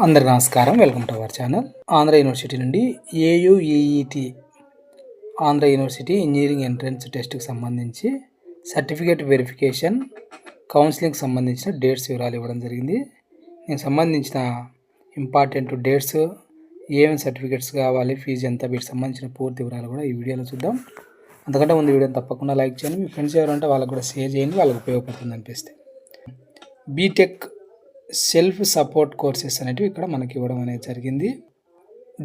అందరికీ నమస్కారం. Welcome to our channel. Andhra university నుండి AUEET Andhra university engineering entrance టెస్ట్కి సంబంధించి సర్టిఫికేట్ వెరిఫికేషన్ కౌన్సిలింగ్కి సంబంధించిన డేట్స్ వివరాలు ఇవ్వడం జరిగింది. దీనికి సంబంధించిన ఇంపార్టెంట్ డేట్స్, ఏమేమి సర్టిఫికేట్స్ కావాలి, ఫీజు ఎంత, వీటికి సంబంధించిన పూర్తి వివరాలు కూడా ఈ వీడియోలో చూద్దాం. అంతకంటే ముందు వీడియోని తప్పకుండా లైక్ చేయండి. మీ ఫ్రెండ్స్ ఎవరంటే వాళ్ళకు కూడా షేర్ చేయండి, వాళ్ళకి ఉపయోగపడుతుంది అనిపిస్తే. బీటెక్ సెల్ఫ్ సపోర్ట్ కోర్సెస్ అనేటివి ఇక్కడ మనకి ఇవ్వడం అనేది జరిగింది.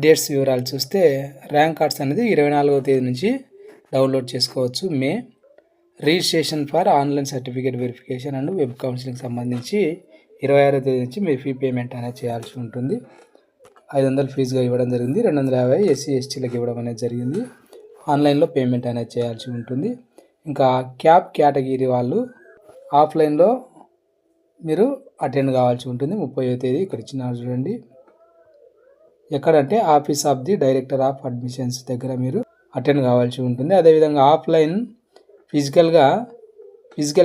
డేట్స్ వివరాలు చూస్తే ర్యాంక్ కార్డ్స్ అనేది 24వ తేదీ నుంచి డౌన్లోడ్ చేసుకోవచ్చు. మే registration for online certificate verification and web counselling సంబంధించి 26వ తేదీ నుంచి మీరు ఫీ పేమెంట్ అనేది చేయాల్సి ఉంటుంది. 500 ఫీజుగా ఇవ్వడం జరిగింది. 250 SC STలకు ఇవ్వడం అనేది జరిగింది. ఆన్లైన్లో పేమెంట్ అనేది చేయాల్సి ఉంటుంది. ఇంకా క్యాప్ కేటగిరీ వాళ్ళు ఆఫ్లైన్లో మీరు అటెండ్ కావాల్సి ఉంటుంది. 30వ తేదీ ఇక్కడ ఇచ్చినారు చూడండి. ఎక్కడంటే office of the director of admissions దగ్గర మీరు అటెండ్ కావాల్సి ఉంటుంది. అదేవిధంగా ఆఫ్లైన్ ఫిజికల్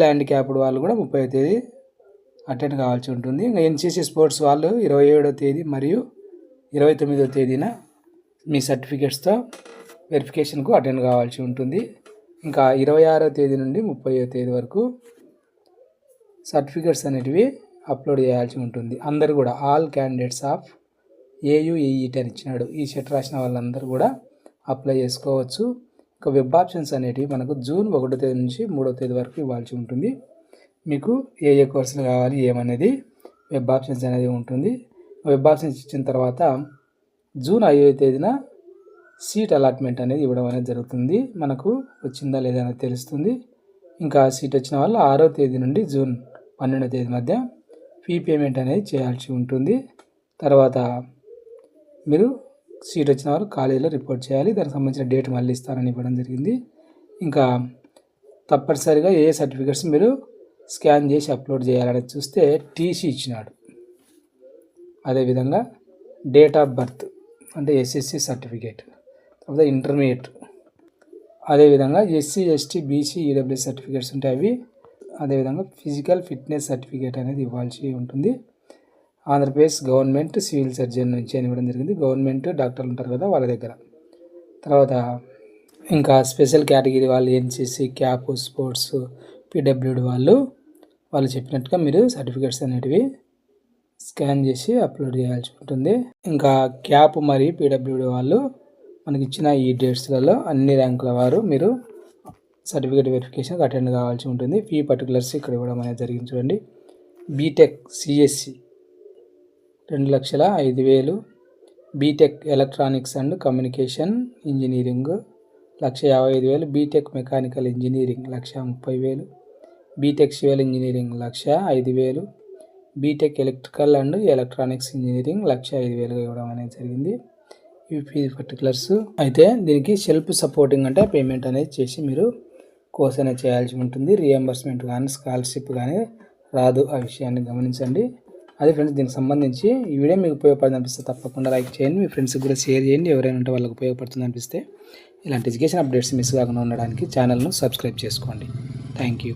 హ్యాండిక్యాప్డ్ వాళ్ళు కూడా 30వ తేదీ అటెండ్ కావాల్సి ఉంటుంది. ఇంకా NCC స్పోర్ట్స్ వాళ్ళు 27వ తేదీ మరియు 29వ తేదీన మీ సర్టిఫికేట్స్తో వెరిఫికేషన్కు అటెండ్ కావాల్సి ఉంటుంది. ఇంకా 26వ తేదీ నుండి 30వ తేదీ వరకు సర్టిఫికేట్స్ అనేటివి అప్లోడ్ చేయాల్సి ఉంటుంది. అందరూ కూడా ఆల్ క్యాండిడేట్స్ ఆఫ్ AUEET అని ఇచ్చినాడు. ఈ సెట్ రాసిన వాళ్ళందరూ కూడా అప్లై చేసుకోవచ్చు. ఇంకా వెబ్ ఆప్షన్స్ అనేటివి మనకు జూన్ 1వ తేదీ నుంచి 3వ తేదీ వరకు ఇవ్వాల్సి ఉంటుంది. మీకు ఏ కోర్సులు కావాలి ఏమనేది వెబ్ ఆప్షన్స్ అనేది ఉంటుంది. వెబ్ ఆప్షన్స్ ఇచ్చిన తర్వాత జూన్ 5వ తేదీన సీట్ అలాట్మెంట్ అనేది ఇవ్వడం అనేది జరుగుతుంది. మనకు వచ్చిందా లేదా అనేది తెలుస్తుంది. ఇంకా సీట్ వచ్చిన వాళ్ళు 6వ తేదీ నుండి జూన్ 12వ తేదీ మధ్య ఫీ పేమెంట్ అనేది చేయాల్సి ఉంటుంది. తర్వాత మీరు సీట్ వచ్చిన వాళ్ళు కాలేజీలో రిపోర్ట్ చేయాలి. దానికి సంబంధించిన డేట్ మళ్ళీ ఇస్తారని ఇవ్వడం జరిగింది. ఇంకా తప్పనిసరిగా ఏ సర్టిఫికేట్స్ మీరు స్కాన్ చేసి అప్లోడ్ చేయాలని చూస్తే టీసీ ఇచ్చినాడు. అదేవిధంగా డేట్ ఆఫ్ బర్త్ అంటే SSC సర్టిఫికేట్, తర్వాత ఇంటర్మీడియట్, అదేవిధంగా SC ST BC EWS certificates ఉంటాయి అవి, అదేవిధంగా ఫిజికల్ ఫిట్నెస్ సర్టిఫికేట్ అనేది ఇవ్వాల్సి ఉంటుంది. ఆంధ్రప్రదేశ్ గవర్నమెంట్ సివిల్ సర్జన్ నుంచి అని ఇవ్వడం జరిగింది. గవర్నమెంట్ డాక్టర్లు ఉంటారు కదా వాళ్ళ దగ్గర. తర్వాత ఇంకా స్పెషల్ కేటగిరీ వాళ్ళు NCC క్యాప్ స్పోర్ట్స్ PWD వాళ్ళు చెప్పినట్టుగా మీరు సర్టిఫికేట్స్ అనేటివి స్కాన్ చేసి అప్లోడ్ చేయాల్సి ఉంటుంది. ఇంకా క్యాప్ మరియు PWD వాళ్ళు మనకి ఇచ్చిన ఈ డేట్స్లలో అన్ని ర్యాంకుల వారు మీరు సర్టిఫికేట్ వెరిఫికేషన్కి అటెండ్ కావాల్సి ఉంటుంది. ఫీ పర్టికులర్స్ ఇక్కడ ఇవ్వడం అనేది జరిగింది చూడండి. B Tech CSC 2,05,000, B Tech electronics and communication engineering 1,55,000, B Tech mechanical engineering 1,30,000, B Tech civil engineering 1,05,000, B Tech electrical and electronics engineering 1,05,000 ఇవ్వడం అనేది జరిగింది. ఇవి ఫీ పర్టికులర్స్. అయితే దీనికి సెల్ఫ్ సపోర్టింగ్ అంటే పేమెంట్ అనేది చేసి మీరు కోర్స్ అనేది చేయాల్సి ఉంటుంది. రియంబర్స్మెంట్ కానీ స్కాలర్షిప్ కానీ రాదు. ఆ విషయాన్ని గమనించండి. అదే ఫ్రెండ్స్, దీనికి సంబంధించి ఈ వీడియో మీకు ఉపయోగపడుతుంది అనిపిస్తే తప్పకుండా లైక్ చేయండి. మీ ఫ్రెండ్స్కి కూడా షేర్ చేయండి. ఎవరైనా ఉంటే వాళ్ళకి ఉపయోగపడుతుంది అనిపిస్తే. ఇలాంటి ఎడ్యుకేషన్ అప్డేట్స్ మిస్ కాకుండా ఉండడానికి ఛానల్ను సబ్స్క్రైబ్ చేసుకోండి. Thank you.